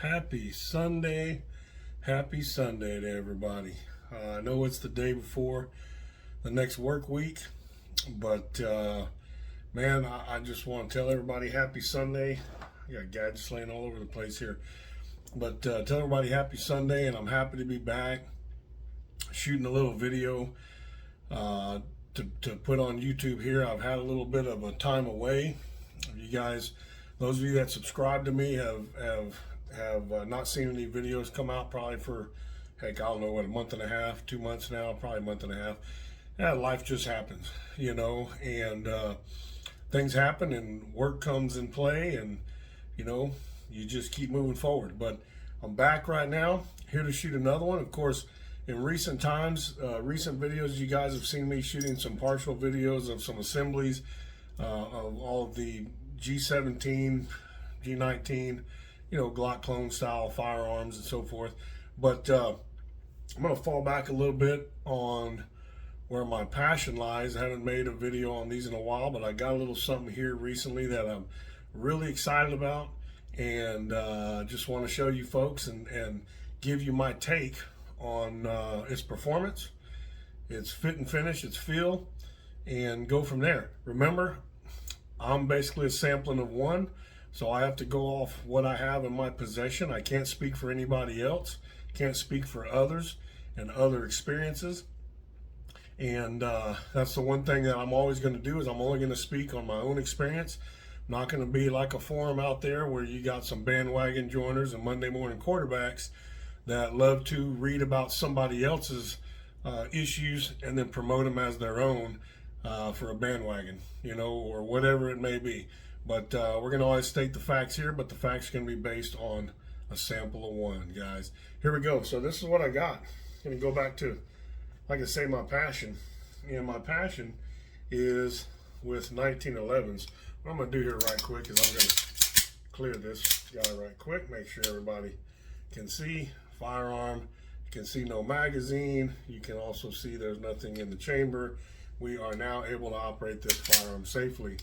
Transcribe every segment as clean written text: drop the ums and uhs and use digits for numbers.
Happy Sunday. Happy Sunday to everybody. I know it's the day before the next work week, but man, I just want to tell everybody happy Sunday. I got gadgets laying all over the place here. But tell everybody happy Sunday, and I'm happy to be back shooting a little video to put on YouTube here. I've had a little bit of a time away. You guys, those of you that subscribe to me have not seen any videos come out probably for, heck, I don't know, what, a month and a half, 2 months now, probably a month and a half. Yeah, life just happens, you know, and things happen and work comes in play, and, you know, you just keep moving forward. But I'm back right now, here to shoot another one. Of course, in recent times, recent videos, you guys have seen me shooting some partial videos of some assemblies of all of the G17, G19, you know, Glock clone style firearms and so forth. But I'm going to fall back a little bit on where my passion lies. I haven't made a video on these in a while, but I got a little something here recently that I'm really excited about, and just want to show you folks and give you my take on its performance, its fit and finish, its feel, and go from there. Remember, I'm basically a sampling of one, so I have to go off what I have in my possession. I can't speak for anybody else, can't speak for others and other experiences. And that's the one thing that I'm always going to do, is I'm only going to speak on my own experience. I'm not going to be like a forum out there where you got some bandwagon joiners and Monday morning quarterbacks that love to read about somebody else's issues and then promote them as their own for a bandwagon, you know, or whatever it may be. But we're going to always state the facts here, but the facts are going to be based on a sample of one, guys. Here we go. So this is what I got. I'm going to go back to, like I say, my passion. And my passion is with 1911s. What I'm going to do here right quick is I'm going to clear this guy right quick, make sure everybody can see. Firearm, you can see no magazine. You can also see there's nothing in the chamber. We are now able to operate this firearm safely.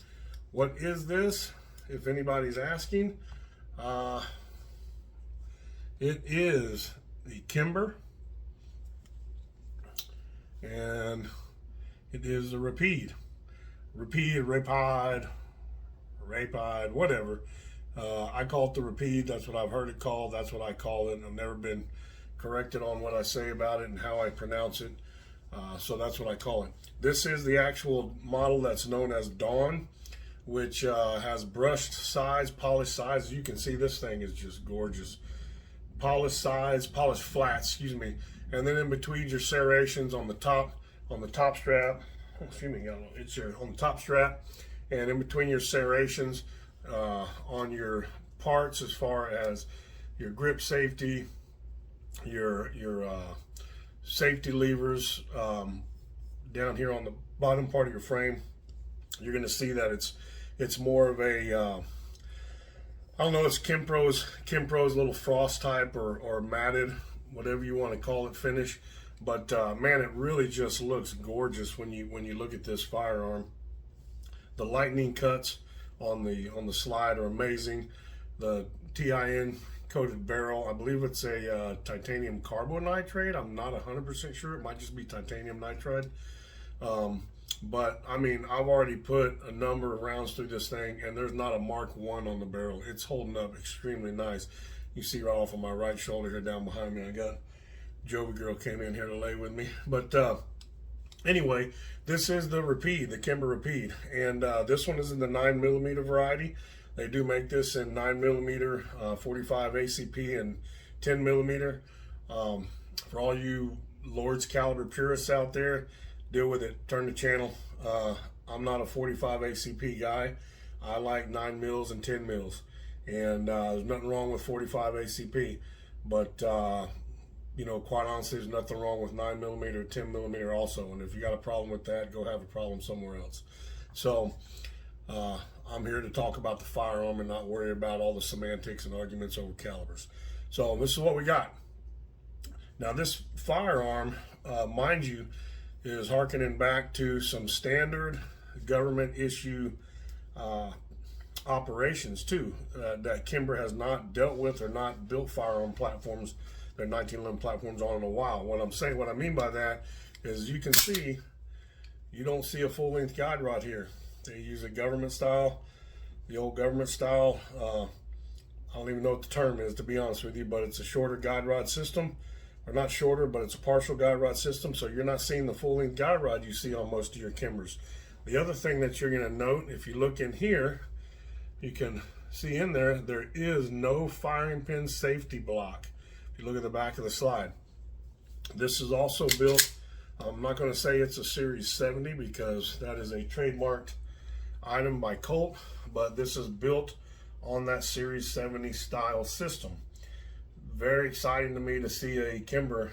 What is this, if anybody's asking? It is the Kimber, and it is the Rapide, Rapide, whatever. I call it the Rapide. That's what I've heard it called. That's what I call it. I've never been corrected on what I say about it and how I pronounce it. So that's what I call it. This is the actual model that's known as Dawn, which has brushed sides, polished sides. You can see this thing is just gorgeous. Polished sides, polished flats, excuse me. And then in between your serrations on the top strap, excuse me, it's on the top strap, and in between your serrations on your parts, as far as your grip safety, your safety levers down here on the bottom part of your frame, you're going to see that it's more of a I don't know, it's Kimpro's little frost type or matted, whatever you want to call it, finish. But man, it really just looks gorgeous when you look at this firearm. The lightning cuts on the slide are amazing. The TIN coated barrel, I believe it's a titanium carbonitride. I'm not 100% sure. It might just be titanium nitride. But I mean, I've already put a number of rounds through this thing, and there's not a Mark 1 on the barrel. It's holding up extremely nice. You see right off of my right shoulder here down behind me, I got Joey girl came in here to lay with me. But anyway, this is the Rapide, the Kimber Rapide, and this one is in the 9mm variety. They do make this in 9mm, 45 ACP, and 10mm. For all you Lord's caliber purists out there, deal with it. Turn the channel. I'm not a 45 ACP guy. I like 9mm and 10mm, and there's nothing wrong with 45 ACP. But you know, quite honestly, there's nothing wrong with 9mm or 10mm also. And if you got a problem with that, go have a problem somewhere else. So I'm here to talk about the firearm and not worry about all the semantics and arguments over calibers. So this is what we got. Now this firearm, mind you, is harkening back to some standard government issue operations too that Kimber has not dealt with or not built firearm platforms, their 1911 platforms on in a while. What I mean by that is, you can see, you don't see a full-length guide rod here. They use a government style, the old government style. I don't even know what the term is, to be honest with you, but it's a shorter guide rod system, or not shorter, but it's a partial guide rod system. So you're not seeing the full-length guide rod you see on most of your Kimbers. The other thing that you're going to note, if you look in here, you can see in there, there is no firing pin safety block. If you look at the back of the slide, this is also built, I'm not going to say it's a Series 70 because that is a trademarked item by Colt, but this is built on that Series 70 style system. Very exciting to me to see a Kimber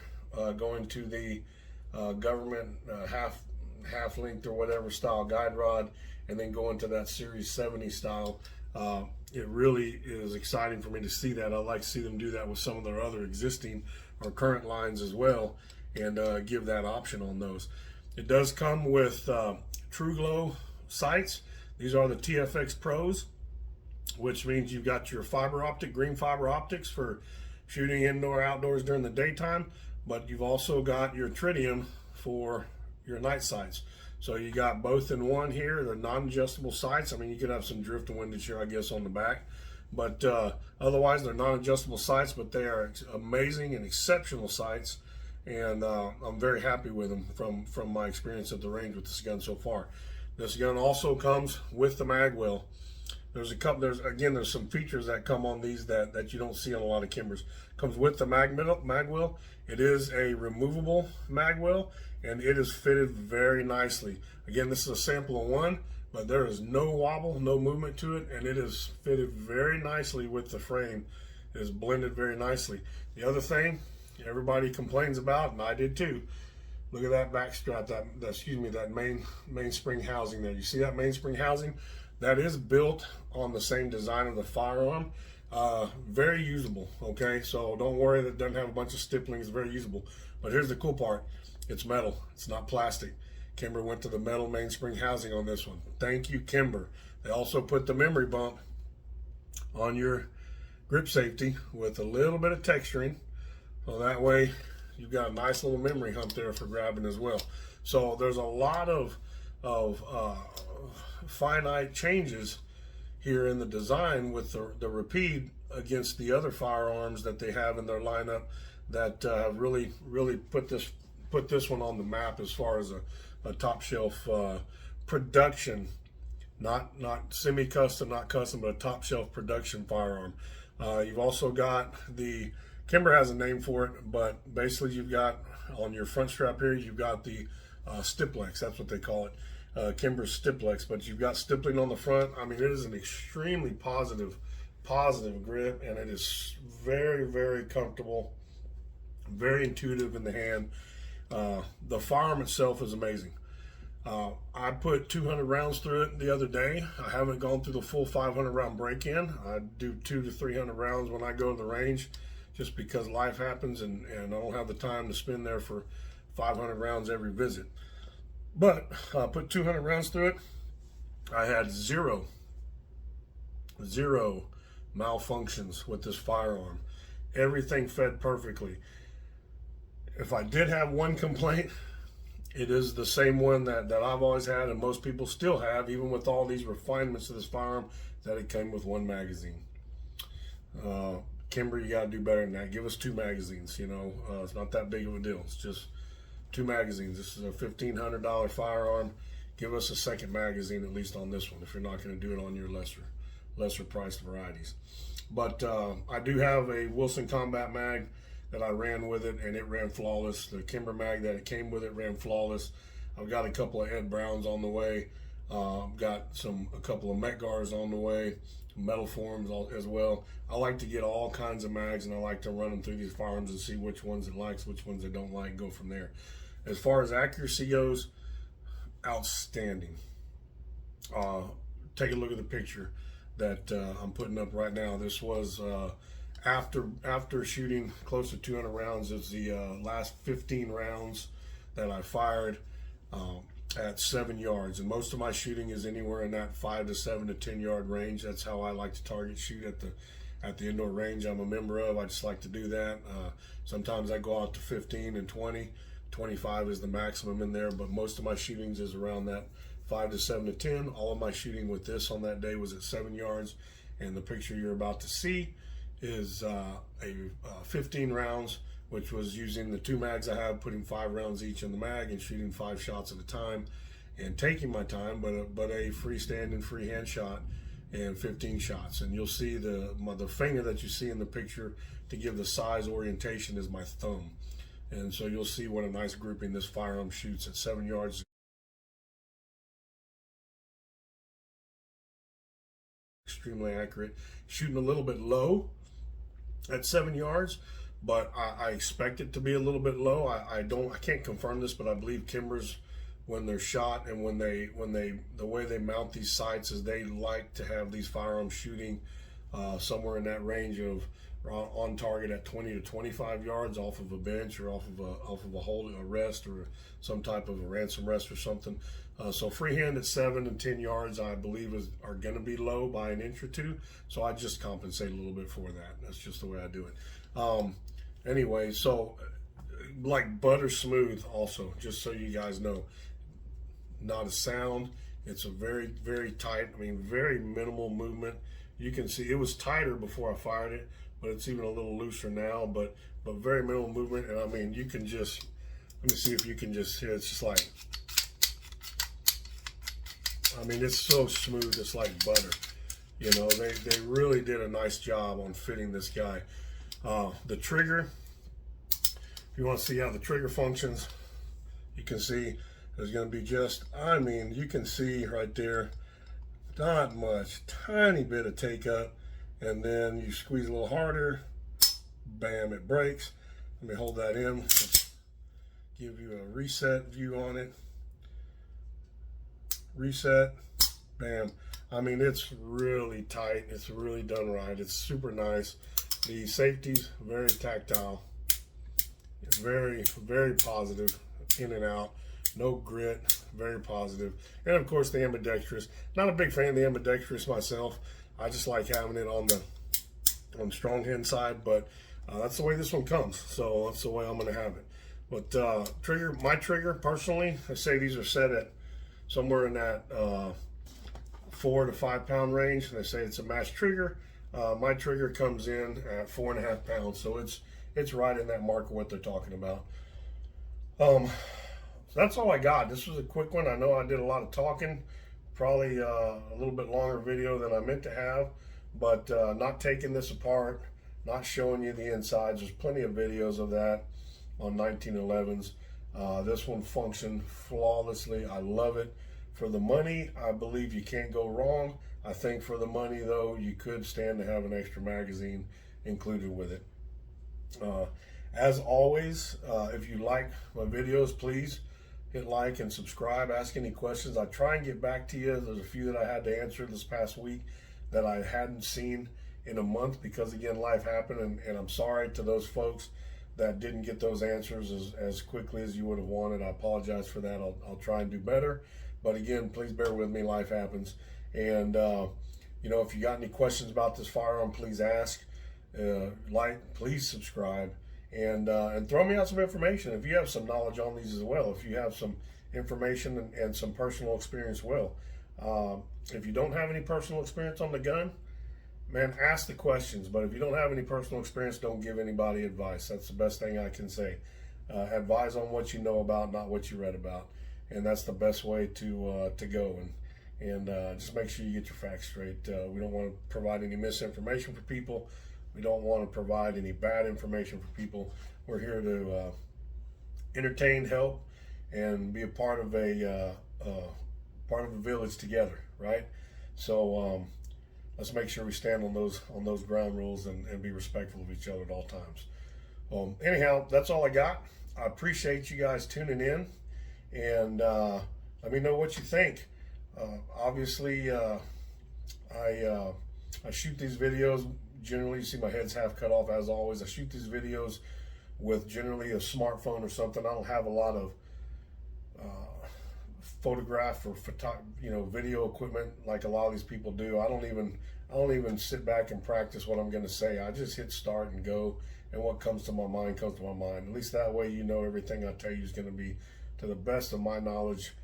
going to the government half length or whatever style guide rod, and then go into that Series 70 style. It really is exciting for me to see that. I like to see them do that with some of their other existing or current lines as well, and give that option on those. It does come with True Glow sights. These are the TFX Pros, which means you've got your green fiber optics for shooting indoor, outdoors during the daytime, but you've also got your tritium for your night sights. So you got both in one here. They're non-adjustable sights. I mean, you could have some drift and windage here, I guess, on the back, but otherwise they're non-adjustable sights, but they are amazing and exceptional sights, and I'm very happy with them from my experience at the range with this gun so far. This gun also comes with the mag well. There's some features that come on these that you don't see on a lot of Kimbers. Comes with the mag well. It is a removable mag well, and it is fitted very nicely. Again, this is a sample of one, but there is no wobble, no movement to it, and it is fitted very nicely with the frame. It is blended very nicely. The other thing everybody complains about, and I did too, look at that back strap, that mainspring housing there. You see that mainspring housing? That is built on the same design of the firearm. Very usable, okay? So don't worry that it doesn't have a bunch of stipplings. It's very usable. But here's the cool part. It's metal. It's not plastic. Kimber went to the metal mainspring housing on this one. Thank you, Kimber. They also put the memory bump on your grip safety with a little bit of texturing. So that way you've got a nice little memory hump there for grabbing as well. So there's a lot of finite changes here in the design with the Rapide against the other firearms that they have in their lineup that really put this one on the map as far as a top shelf production, not semi-custom, not custom, but a top shelf production firearm. You've also got the Kimber has a name for it, but basically you've got on your front strap here, you've got the Stiplex. That's what they call it. Kimber Stiplex, but you've got stippling on the front. I mean, it is an extremely positive grip, and it is very, very comfortable, very intuitive in the hand. The firearm itself is amazing. I put 200 rounds through it the other day. I haven't gone through the full 500 round break-in. I do 200 to 300 rounds when I go to the range, just because life happens and I don't have the time to spend there for 500 rounds every visit. But I put 200 rounds through it. I had zero malfunctions with this firearm. Everything fed perfectly. If I did have one complaint, it is the same one that I've always had and most people still have, even with all these refinements to this firearm, that it came with one magazine. Kimber, you got to do better than that. Give us 2 magazines, you know. It's not that big of a deal. It's just 2 magazines. This is a $1,500 firearm. Give us a second magazine at least on this one if you're not going to do it on your lesser priced varieties. But I do have a Wilson Combat mag that I ran with it, and it ran flawless. The Kimber mag that it came with it ran flawless. I've got a couple of Ed Browns on the way. Got a couple of Metgars on the way, metal forms as well. I like to get all kinds of mags, and I like to run them through these firearms and see which ones it likes, which ones it don't like, go from there. As far as accuracy goes, outstanding. Take a look at the picture that I'm putting up right now. This was after shooting close to 200 rounds. It's the last 15 rounds that I fired. at 7 yards, and most of my shooting is anywhere in that 5 to 7 to 10 yard range. That's how I like to target shoot at the indoor range I'm a member of. I just like to do that. Sometimes I go out to 15 and 20. 25 is the maximum in there, but most of my shootings is around that 5 to 7 to 10. All of my shooting with this on that day was at 7 yards, and the picture you're about to see is 15 rounds, which was using the 2 mags I have, putting 5 rounds each in the mag and shooting 5 shots at a time and taking my time, but a freestanding freehand shot and 15 shots. And you'll see the finger that you see in the picture to give the size orientation is my thumb. And so you'll see what a nice grouping this firearm shoots at 7 yards. Extremely accurate. Shooting a little bit low at 7 yards, but I expect it to be a little bit low. I can't confirm this, but I believe Kimbers, when they're shot and when they the way they mount these sights is they like to have these firearms shooting somewhere in that range of on target at 20 to 25 yards off of a bench or off of a hold, a rest, or some type of a ransom rest or something. So freehand at 7 and 10 yards, I believe are going to be low by an inch or two. So I just compensate a little bit for that. That's just the way I do it. Anyway, so like butter smooth also, just so you guys know, not a sound. It's a very, very tight, very minimal movement. You can see it was tighter before I fired it, but it's even a little looser now, but very minimal movement. And you can just, let me see if you can just hear, it's just like, it's so smooth, it's like butter. You know, they really did a nice job on fitting this guy. The trigger, if you want to see how the trigger functions, you can see there's going to be just, you can see right there, not much, tiny bit of take up, and then you squeeze a little harder, bam, it breaks. Let me hold that in, give you a reset view on it. Reset, bam. It's really tight, it's really done right, it's super nice. The safety's very tactile, very, very positive, in and out, no grit, very positive. And of course the ambidextrous. Not a big fan of the ambidextrous myself. I just like having it on the strong hand side, but that's the way this one comes, so that's the way I'm going to have it. But my trigger personally, I say these are set at somewhere in that 4 to 5 pound range. They say it's a match trigger. My trigger comes in at 4.5 pounds, so it's right in that mark of what they're talking about. So that's all I got. This was a quick one. I know I did a lot of talking, probably a little bit longer video than I meant to have, but not taking this apart, not showing you the insides. There's plenty of videos of that on 1911s. This one functioned flawlessly. I love it. For the money, I believe you can't go wrong. I think for the money, though, you could stand to have an extra magazine included with it. As always, if you like my videos, please hit like and subscribe. Ask any questions. I try and get back to you. There's a few that I had to answer this past week that I hadn't seen in a month because, again, life happened, and I'm sorry to those folks that didn't get those answers as quickly as you would have wanted. I apologize for that. I'll try and do better. But again, please bear with me. Life happens. And, if you got any questions about this firearm, please ask. Please subscribe. And throw me out some information. If you have some knowledge on these as well. If you have some information and some personal experience, if you don't have any personal experience on the gun, man, ask the questions. But if you don't have any personal experience, don't give anybody advice. That's the best thing I can say. Advise on what you know about, not what you read about. And that's the best way to go. And just make sure you get your facts straight. We don't want to provide any misinformation for people. We don't want to provide any bad information for people. We're here to entertain, help, and be a part of a village together, right? So let's make sure we stand on those ground rules and be respectful of each other at all times. Anyhow, that's all I got. I appreciate you guys tuning in, and let me know what you think. Obviously, I shoot these videos. Generally, you see my head's half cut off as always. I shoot these videos with generally a smartphone or something. I don't have a lot of photograph or video equipment like a lot of these people do. I don't even sit back and practice what I'm going to say. I just hit start and go, and what comes to my mind comes to my mind. At least that way, everything I tell you is going to be to the best of my knowledge,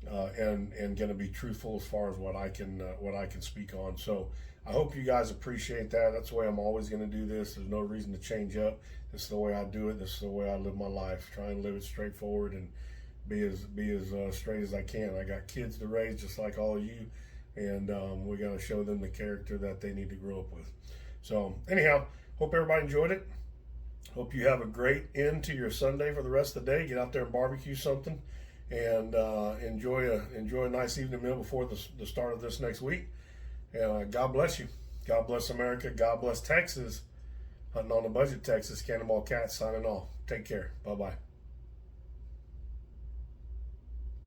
and going to be truthful as far as what I can speak on. So I hope you guys appreciate that. That's the way I'm always going to do this. There's no reason to change up. This is the way I do it. This is the way I live my life. Try and live it straightforward and be as straight as I can. I got kids to raise just like all of you, and we got to show them the character that they need to grow up with. So anyhow, hope everybody enjoyed it. Hope you have a great end to your Sunday for the rest of the day. Get out there and barbecue something, and enjoy a nice evening meal before the start of this next week. And God bless you. God bless America. God bless Texas. Hunting on a Budget, Texas. Cannonball Cat signing off. Take care. Bye-bye.